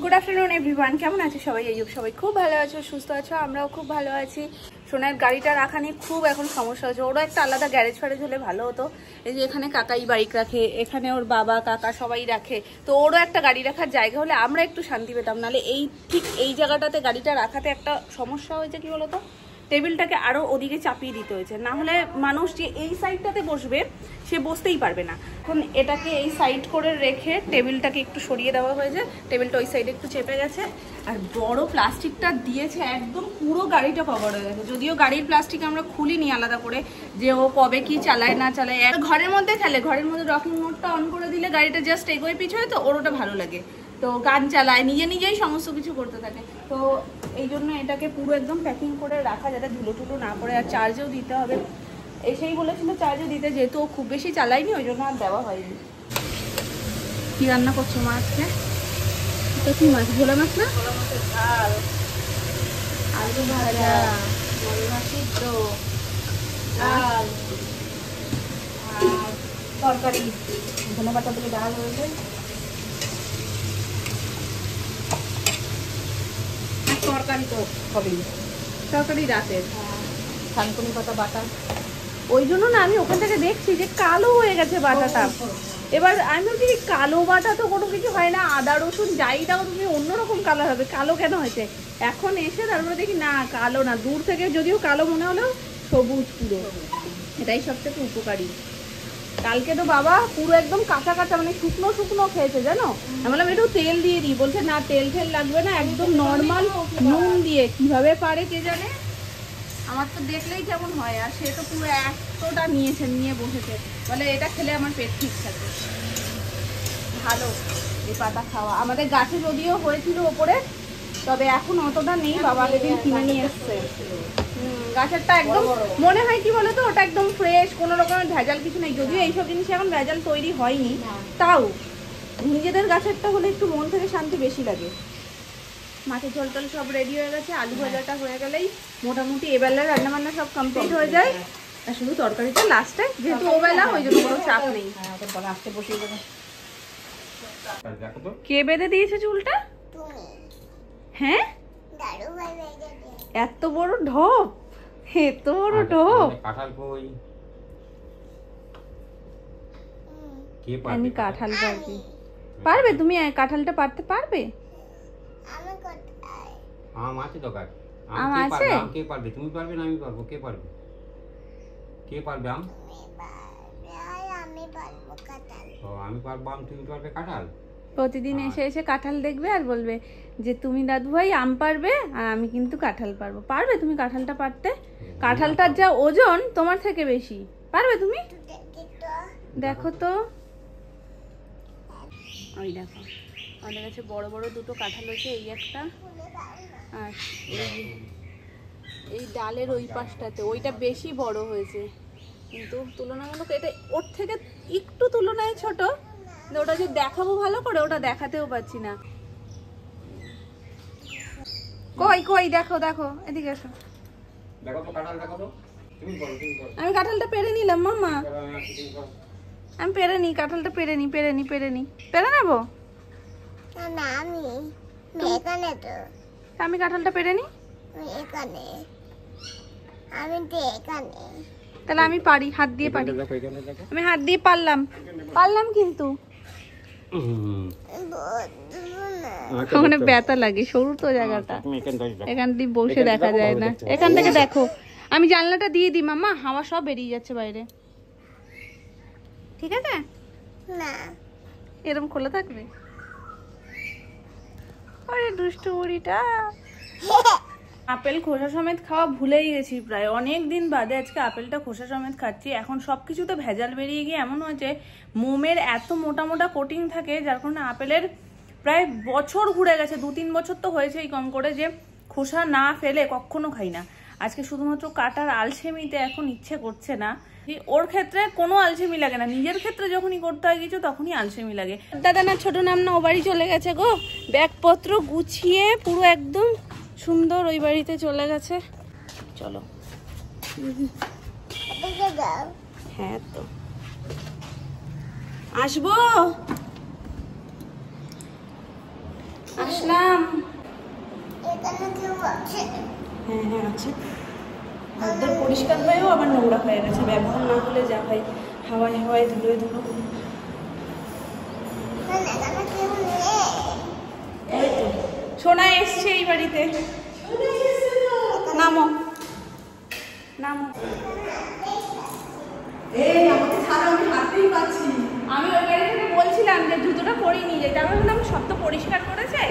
Good afternoon everyone, কেমন আছো সবাই? সবাই খুব ভালো আছো, সুস্থ আছো, আমরাও খুব ভালো আছি। সোনার গাড়িটা রাখা নিয়ে খুব এখন সমস্যা হচ্ছে। ওরও একটা আলাদা গ্যারেজ ফ্যারেজ হলে ভালো হতো। এই যে এখানে কাকাই বাইক রাখে, এখানে ওর বাবা কাকা সবাই রাখে, তো ওরও একটা গাড়ি রাখার জায়গা হলে আমরা একটু শান্তি পেতাম। নাহলে ঠিক এই জায়গাটাতে গাড়িটা রাখাতে একটা সমস্যা হয়েছে, কি বলতো, টেবিলটাকে আরও ওদিকে চাপিয়ে দিতে হয়েছে। না হলে মানুষ যে এই সাইডটাতে বসবে সে বসতেই পারবে না। এখন এটাকে এই সাইড করে রেখে টেবিলটাকে একটু সরিয়ে দেওয়া হয়েছে, টেবিলটা ওই সাইডে একটু চেপে গেছে। আর বড় প্লাস্টিকটা দিয়েছে, একদম পুরো গাড়িটা কভার হয়ে গেছে। যদিও গাড়ির প্লাস্টিক আমরা খুলিনি আলাদা করে, যে ও কবে কি চালায় না চালায়। ঘরের মধ্যে খেলে, ঘরের মধ্যে রকিং মোডটা অন করে দিলে গাড়িটা জাস্ট এগোয় পিছনে, তো ওর ওটা ভালো লাগে, তো গান চালায়, নিজেই সমস্ত কিছু করতে থাকে। তো এই জন্য এটাকে পুরো একদম প্যাকিং করে রাখা, যাতে ধুলো টুলো না পড়ে। আর চার্জেও দিতে হবে, এসেই বলেছিল চার্জে দিতে, যেহেতু ও খুব বেশি চালায়নি ওই জন্য আর দেওয়া হয়নি। কি রান্না করছো মা আজকে? তো কি মাছ? ভোলা মাছ না? আলু ভাজা, মরিমা সিদ্ধ, ডাল আর তরকারি, ধনে পাতা দিয়ে ডাল হয়েছে। তরকারি তো হবেই, তরকারি রাতের, থানকুনি পাতা বাটা। ওই জন্য না আমি ওখান থেকে দেখছি যে কালো হয়ে গেছে বাটাটা। এবার আমি বলছি কালো বাটা তো কোনো কিছু হয় না, আদা রসুন যাই দাও তুমি অন্যরকম কালার হবে, কালো কেন হয়েছে? এখন এসে তারপরে দেখি না কালো না, দূর থেকে যদিও কালো মনে হলেও সবুজ পুরো। এটাই সবথেকে উপকারী। কালকে তো বাবা পুরো একদম কাঁচা কাঁচা, মানে শুকনো শুকনো খেয়েছে জানো। আমি বললাম একটু তেল দিয়ে দিই, বলছে না তেল লাগবে না, একদম নর্মাল নুন দিয়ে। কিভাবে পারে কে জানে, আমার তো দেখলেই কেমন হয়। আর সে তো পুরো এতটা নিয়ে বসেছে, বলে এটা খেলে আমার পেট ঠিক থাকবে। ভালো এই পাতা খাওয়া। আমাদের গাছে যদিও হয়েছিল ওপরে, তবে এখন অতটা নেই, বাবা আগের কিনে নিয়ে এসছে। গাছেরটা একদম মনে হয় কি বলতো, ওটা একদম ফ্রেশ, কোনো রকমের ভেজাল কিছু নেই। যদিও এইসব জিনিস এখন ভেজাল তৈরি হয়নি, তাও নিজেদের গাছেরটা হলে একটু মন থেকে শান্তি বেশি লাগে। মাছের ঝোল টল সব রেডি হয়ে গেছে, আলু ভাজাটা হয়ে গেলেই মোটামুটি এবেলা রান্নাবান্না সব কমপ্লিট হয়ে যায়। আর শুধু তরকারিটা লাস্টে, যেহেতু ওবেলা ওই জন্য কোনো চাপ নেই। কে বেঁধে দিয়েছে চুলটা? হ্যাঁ, এত বড় ঢোপ, এত বড় ঢোপ। আমি কাঁঠাল পারবি? পারবে তুমি? কাঁঠালটা পারতে পারবে? আম আছে তো গাছ, আম আছে। কে পারবে? তুমি পারবে না আমি পারবো? কে পারবে? কে পারবে আম? আমি পারবো কাঁঠাল। ও আমি পারবো আম, তুমি পারবে কাঁঠাল। প্রতিদিন এসে এসে কাঁঠাল দেখবে আর বলবে যে তুমি দাদু ভাই আম পারবে আর আমি কিন্তু কাঁঠাল পারবো। পারবে তুমি কাঁঠালটা পারতে? কাঁঠালটার যা ওজন তোমার থেকে বেশি। পারবে তুমি? দেখো তো, ওই দেখো আমাদের কাছে বড় বড় দুটো কাঁঠাল হয়েছে, এই একটা আর এই ডালের ওই পাশটাতে ওইটা বেশি বড় হয়েছে, কিন্তু তুলনামূলক এটা ওর থেকে একটু তুলনায় ছোট। ওটা যে দেখাবো ভালো করে, ওটা দেখাতেও পাচ্ছি না। কই কই দেখো দেখো, এদিকে এসো। দেখো তো কাঁঠাল, দেখো তো। তুমি বলো, তুমি বলো। আমি কাঁঠালটা পেরে নিলাম মামা, আমি পেরে নি কাঁঠালটা, পেরে নি পেরে নেবো না। আমি কাঁঠালটা পেরে নি, তাহলে আমি পারি, হাত দিয়ে পারি। আমি হাত দিয়ে পারলাম কিন্তু ওখানে ব্যথা লাগে, সরু তো জায়গাটা, এখান দিয়ে বসে দেখা যায় না। এখান থেকে দেখো, আমি জানলাটা দিয়ে দিই মামা, হাওয়া সব বেরিয়ে যাচ্ছে বাইরে। ঠিক আছে না, এরকম খোলা থাকবে। আরে দুষ্টু বুড়িটা। আপেল খোসা সমেত খাওয়া ভুলেই গেছি, প্রায় অনেক দিন বাদে আজকে আপেলটা খোসা সমেত খাচ্ছি। এখন সবকিছুতে ভেজাল বেরিয়ে গিয়ে এমন হয়েছে, মোমের এত মোটা মোটা কোটিং থাকে, যার কারণে আপেলের প্রায় বছর ঘুরে গেছে, 2-3 বছর তো হয়েছেই কম করে, যে খোসা না ফেলে কখনো খাই না। আজকে শুধুমাত্র কাটার আলসেমিতে এখন ইচ্ছে করছে না। ওর ক্ষেত্রে কোনো আলসেমি লাগে না, নিজের ক্ষেত্রে যখনই করতে হয় কিছু তখনই আলসেমি লাগে। দাদা না ছোট নাম না ও বাড়ি চলে গেছে গো, ব্যাগপত্র গুছিয়ে পুরো একদম সুন্দর ওই বাড়িতে চলে গেছে। চলো হ্যাঁ তো আসবো, আসলাম। হ্যাঁ হ্যাঁ আছে। একদম পরিষ্কার হয়েও আবার নোংরা হয়ে গেছে, ব্যবহার না হলে যা হয়, হাওয়ায় হাওয়ায় ধুলোয় ধুলো। ওই তো সোনা এসছে এই বাড়িতে। নামো নামো। আমি ওই বাড়ি থেকে বলছিলাম যে জুতোটা পরিয়ে নিয়ে যাই, তারপর বললাম সব তো পরিষ্কার করেছে,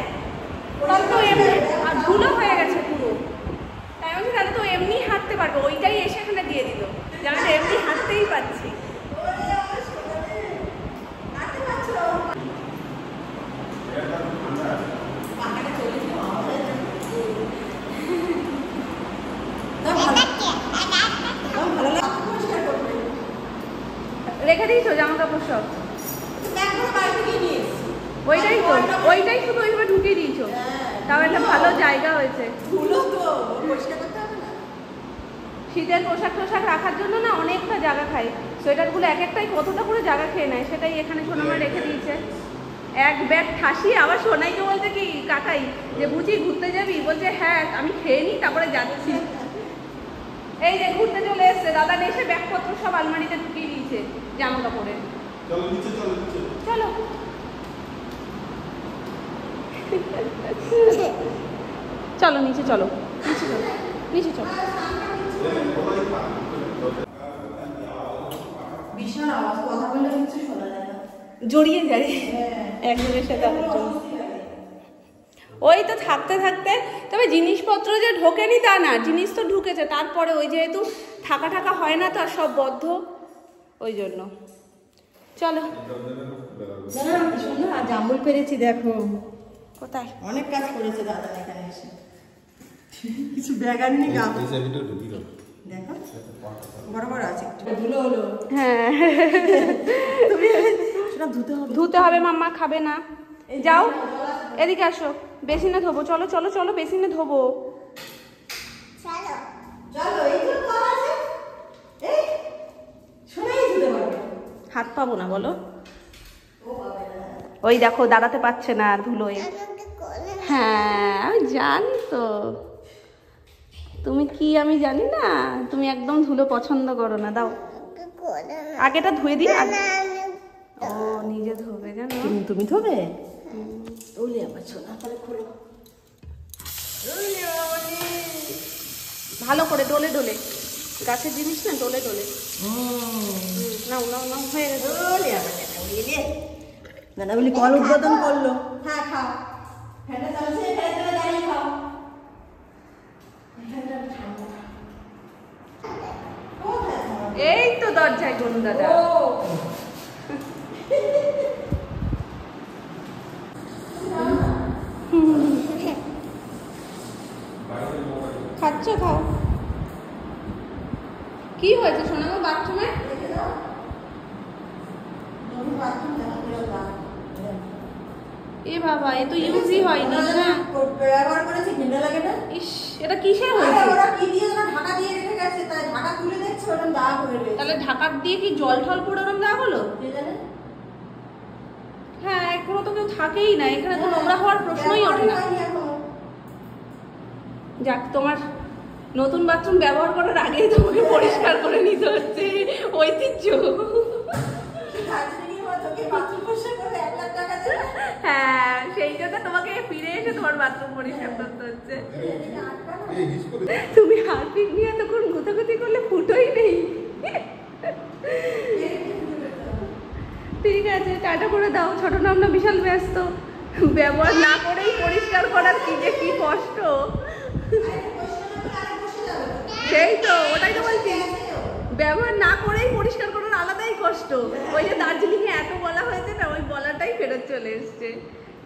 সব তো এমনি আর ধুলো হয়ে গেছে পুরো। তাই বলছি তাহলে তো এমনি হাঁটতে পারবো, ওইটাই এসে এখানে দিয়ে দিল, যেন এমনি হাঁটতেই পারছি। রেখে দিয়েছো জামা কাপড় সব? ওইটাই শুধু ওইভাবে ঢুকিয়ে দিয়েছো, তাও একটা ভালো জায়গা হয়েছে। শীতের পোশাক টোশাক রাখার জন্য না অনেকটা জায়গা খায়, সোয়েটারগুলো এক একটাই কতটা করে জায়গা খেয়ে নেয়, সেটাই এখানে সোনামা রেখে দিয়েছে। এক ব্যাগ ঠাসি। আবার সোনাইকে বলছে কি কাকাই যে বুঝি ঘুরতে যাবি, বলছে হ্যাঁ আমি খেয়ে নিই তারপরে যাচ্ছি। এই যে ঘুরতে চলে এসছে দাদা, এসে ব্যাগপত্র সব আলমারিতে ঢুকিয়ে দিয়েছে জামা কাপড়ের। চলো চলো নিচে চলো, নিচে চলো, নিচে চলো। ভীষণ আওয়াজ, কথা বললে কিছু শোনা যায় না, জড়িয়ে যায় একজনের সাথে আরেকজন। ওই তো থাকতে থাকতে, তবে জিনিসপত্র যে ঢোকেনি তা না, জিনিস তো ঢুকেছে, তারপরে ওই যেহেতু থাকা থাকা হয় না তো আর সব বদ্ধ, ওই জন্য। চলো কি সুন্দর আর জামুল পেরেছি দেখো। কোথায়? অনেক কাজ করেছে দাদা এখানে এসে, কিছু ব্যাগ আনিনি গা দেখো বড় বড় আছে, ধুলো হলো। হ্যাঁ ধুতে হবে, মাম্মা খাবে না। যাও এদিকে আসো, বেসিনে ধোবো, চলো চলো চলো বেসিনে ধোবো। হাত পাবো না বলো? ওই দেখো দাঁড়াতে পারছে না ধুলোয়। হ্যাঁ আমি জানি তো, তুমি কি আমি জানি না, তুমি একদম ধুলো পছন্দ করো না। দাও আগেটা ধুয়ে দিই। ও নিজে ধোবে জানো? তুমি ধোবে? ওলে আমার ছোনা, তাহলে খোলো ভালো করে ডলে ডলে, গাছের জিনিস না, ডলে ডলে। নাও নাও নাও, হয়ে গেছে। ওলে আমার দাদা বলি কল উদ্বোধন করলো। হ্যাঁ খাও, ফ্যানটা চালছে, ফ্যানটা দাঁড়িয়ে খাও। এই তো দরজায় গনু দাদা। খাচ্ছ? খাও। কি হয়েছে সোনামা বাথরুমে? এ বাবা, এ তো ইউজই হয়নি না। ব্যবহার করেছি, ঘেন্না লাগে না? ইস, এটা কিসের হয়েছে? ওরা কি দিয়ে যেন ঢাকা দিয়ে রেখে গেছে, তাই ঢাকা তুলে দেখছে ওরকম দাগ হয়ে রয়েছে। তাহলে ঢাকা দিয়ে কি জল ঠল পড়ে ওরকম দাগ হলো? কে জানে? হ্যাঁ এখনো তো কেউ থাকেই না এখানে, তো নোংরা হওয়ার প্রশ্নই ওঠে না। যাক, তোমার নতুন বাথরুম ব্যবহার করার আগেই তোমাকে পরিষ্কার করে নিতে হচ্ছে, ঐতিহ্য। হ্যাঁ সেই জন্য তোমাকে ফিরে এসে তোমার বাথরুম পরিষ্কার করতে হচ্ছে। তুমি হারপিক নিয়ে তখন গুতাগুতি করলে ফুটোই নেই। ঠিক আছে, টাটা করে দাও। ছোট নাম না, বিশাল ব্যস্ত, ব্যবহার না করেই পরিষ্কার করার কি যে কি কষ্ট। সেই তো, ওটাই তো বলছি, ব্যবহার না করেই পরিষ্কার করার আলাদাই কষ্ট। ওই যে দার্জিলিং এ এত বলা হয়েছে না, ওই বলাটাই ফেরত চলে এসছে।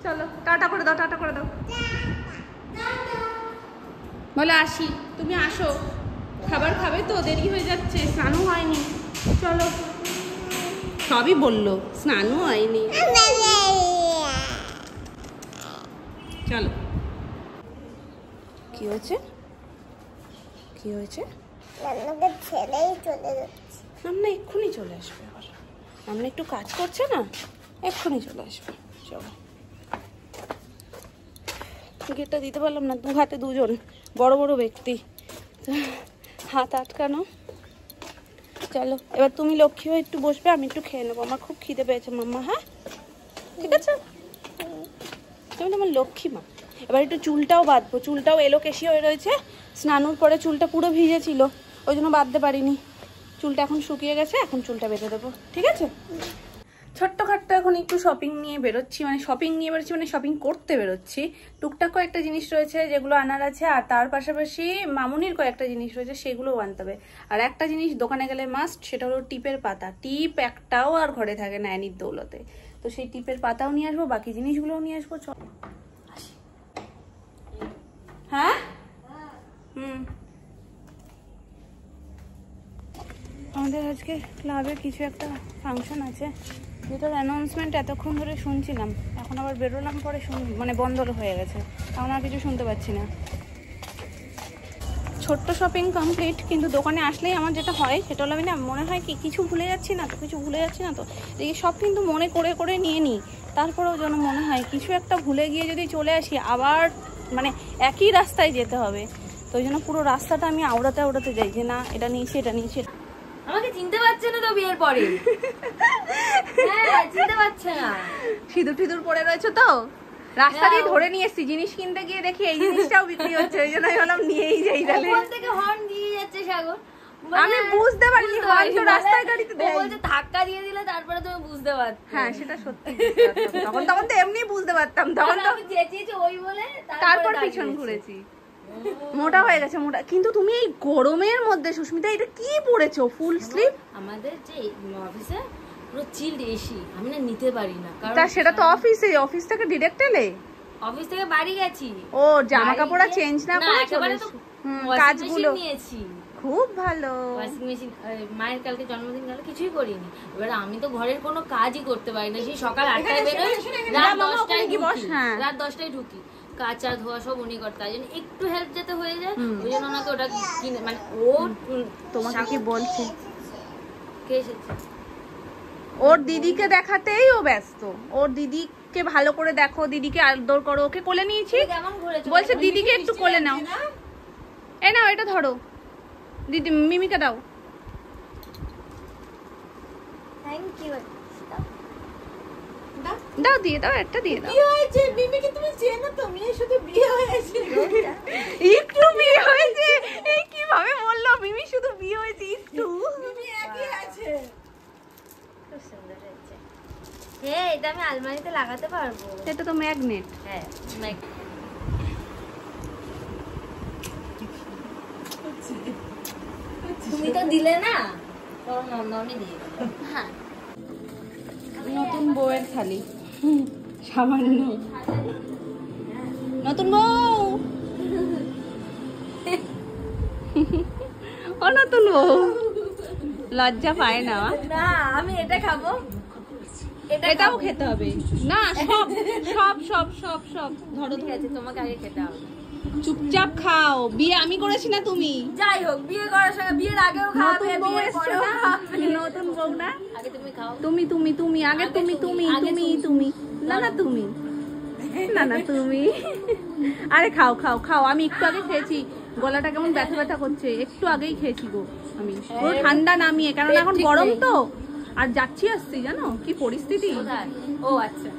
চলো টাটা করে দাও, টাটা করে দাও, বলে আসি। তুমি আসো, খাবার খাবে তো, দেরি হয়ে যাচ্ছে, স্নানও হয়নি। চলো, সবই বললো, স্নানও হয়নি। চলো। কি হয়েছে? কি হয়েছে? ছেলেই চলে যাচ্ছে। আমরা এক্ষুনি চলে আসবে, আবার আমরা একটু কাজ করছে না, এক্ষুনি চলে আসবে। চলো গেটটা দিতে পারলাম না, 2 হাতে 2 জন বড় বড় ব্যক্তি, হাত আটকানো। চলো এবার তুমি লক্ষ্মী হয়ে একটু বসবে, আমি একটু খেয়ে নেবো, আমার খুব খিদে পেয়েছে মাম্মা। হ্যাঁ ঠিক আছে, তুমি তো আমার লক্ষ্মী মা। এবার একটু চুলটাও বাঁধবো, চুলটাও এলোকেশি হয়ে রয়েছে, স্নানুর পরে চুলটা পুরো ভিজে ছিল, ওই জন্য বাঁধতে পারিনি। চুলটা এখন শুকিয়ে গেছে, এখন চুলটা বেঁধে দেবো, ঠিক আছে? ছোট্টখাট্ট এখন একটু শপিং নিয়ে বেরোচ্ছি, মানে শপিং করতে বেরোচ্ছি। টুকটাক কয়েকটা জিনিস রয়েছে যেগুলো আনার আছে, আর তার পাশাপাশি মামুনির কয়েকটা জিনিস রয়েছে সেগুলোও আনতে হবে। আর একটা জিনিস দোকানে গেলে মাস্ট, সেটা হলো টিপের পাতা। টিপ একটাও আর ঘরে থাকে না অ্যানির দৌলতে, তো সেই টিপের পাতাও নিয়ে আসবো, বাকি জিনিসগুলোও নিয়ে আসবো। চল। হ্যাঁ আমাদের আজকে ক্লাবে কিছু একটা ফাংশন আছে, যেটার অ্যানাউন্সমেন্ট এতক্ষণ ধরে শুনছিলাম, এখন আবার বেরোলাম পরে মানে বন্ধ হয়ে গেছে, এখন আর কিছু শুনতে পাচ্ছি না। ছোট্ট শপিং কমপ্লিট, কিন্তু দোকানে আসলেই আমার যেটা হয় সেটা হলো আমি না মনে হয় কি কিছু ভুলে যাচ্ছি না তো, দেখি সব কিন্তু মনে করে করে নিয়ে নিই, তারপরেও যেন মনে হয় কিছু একটা ভুলে গিয়ে যদি চলে আসি আবার মানে একই রাস্তায় যেতে হবে, তো ওই জন্য পুরো রাস্তাটা আমি আওড়াতে যাই যে না এটা নিয়েছি। আমাকে চিনতে পারছে না তো বিয়ের পরে। হ্যাঁ চিনতে পারছে না, সিঁদুর পরে রয়েছে তো, রাস্তা দিয়ে ধরে নিয়ে এসেছি, জিনিস কিনতে গিয়ে দেখি এই জিনিসটাও বিক্রি হচ্ছে, ওই জন্য ভাবলাম নিয়েই যাই। তাহলে ওখান থেকে হর্ন দিয়ে যাচ্ছে সাগর, আমি বুঝতে পারিনি, হর্ন তো রাস্তায় গাড়িতে দেয়, বলতে ধাক্কা দিয়ে দিলে তারপরে তুমি বুঝতে পারছো। হ্যাঁ সেটা সত্যি, তখন তো এমনি বুঝতে পারতাম, তখন তো আমি চেঁচিয়েছি ওই বলে তারপর পিছন ঘুরেছি। মোটা হয়ে গেছে মোটা, কিন্তু তুমি এই গরমের মধ্যে সুস্মিতা এটা কি পরেছো, ফুল স্লিভ? আমাদের যে অফিসে পুরো চিল্ড এসি, আমি না নিতে পারি না, কারণ তা সেটা তো অফিস থেকে ডিরেক্ট এলে, অফিস থেকে বাড়ি গেছি, ও জামা কাপড় চেঞ্জ না করে একেবারে তো কাজগুলো নিয়েছি। খুব ভালো। ওয়াশিং মেশিন, মায়ের কালকে জন্মদিন গেল, কিছুই করিনি। এবার আমি তো ঘরের কোনো কাজই করতে পারি না, সেই সকাল 8টায় বেরোই, রাত 10টায় ঢুকি, রাত 10টায় ঢুকি, কাঁচা ধোয়া সব উনি করতে, তাই জন্য একটু হেল্প যাতে হয়ে যায়, ওই জন্য ওনাকে ওটা কিনে, মানে ও তোমাকে কি বলছে, কে এসেছে ওর দিদিকে দেখাতেই ও ব্যস্ত, ওর দিদিকে ভালো করে দেখো, দিদিকে আদর করো, ওকে কোলে নিয়েছি, কেমন ঘুরেছে বলছে দিদিকে একটু কোলে নাও, এই নাও এটা ধরো, দিদি মিমিকে দাও। Thank you. দাও দিয়ে দাও, একটা দিয়ে দাও। কি হয়েছে মিমিকে তুমি চেনো তো? মেয়ে শুধু বিয়ে হয়েছে, একটু বিয়ে হয়েছে, এই কিভাবে বললো মিমি শুধু বিয়ে হয়েছে একটু, মিমি একই আছে। খুব সুন্দর হয়েছে। হ্যাঁ এটা আমি আলমারিতে লাগাতে পারবো, এটা তো ম্যাগনেট। হ্যাঁ তুমি তো দিলে না, তোর আমি দিয়ে দিলাম। হ্যাঁ নতুন বউয়ের থালি, সামান্য নতুন বউ, ও নতুন বউ লজ্জা পায় না, না আমি এটা খাবো, এটাও খেতে হবে না, সব সব সব সব সব ধরো, ঠিক আছে তোমাকে আগে খেতে হবে, চুপচাপ খাও, বিয়ে আমি করেছি না তুমি, যাই হোক বিয়ে করার সঙ্গে বিয়ের আগেও খাবে, বিয়ের পরেও খাবে, নতুন বউ না, আগে তুমি খাও, তুমি আগে তুমি না তুমি না তুমি, আরে খাও খাও খাও, আমি একটু আগে খেয়েছি, গলাটা কেমন ব্যথা করছে, একটু আগেই খেয়েছি গো আমি, পুরো ঠান্ডা নামিয়ে, কারণ এখন গরম তো, আর যাচ্ছি আসছি জানো কি পরিস্থিতি। ও আচ্ছা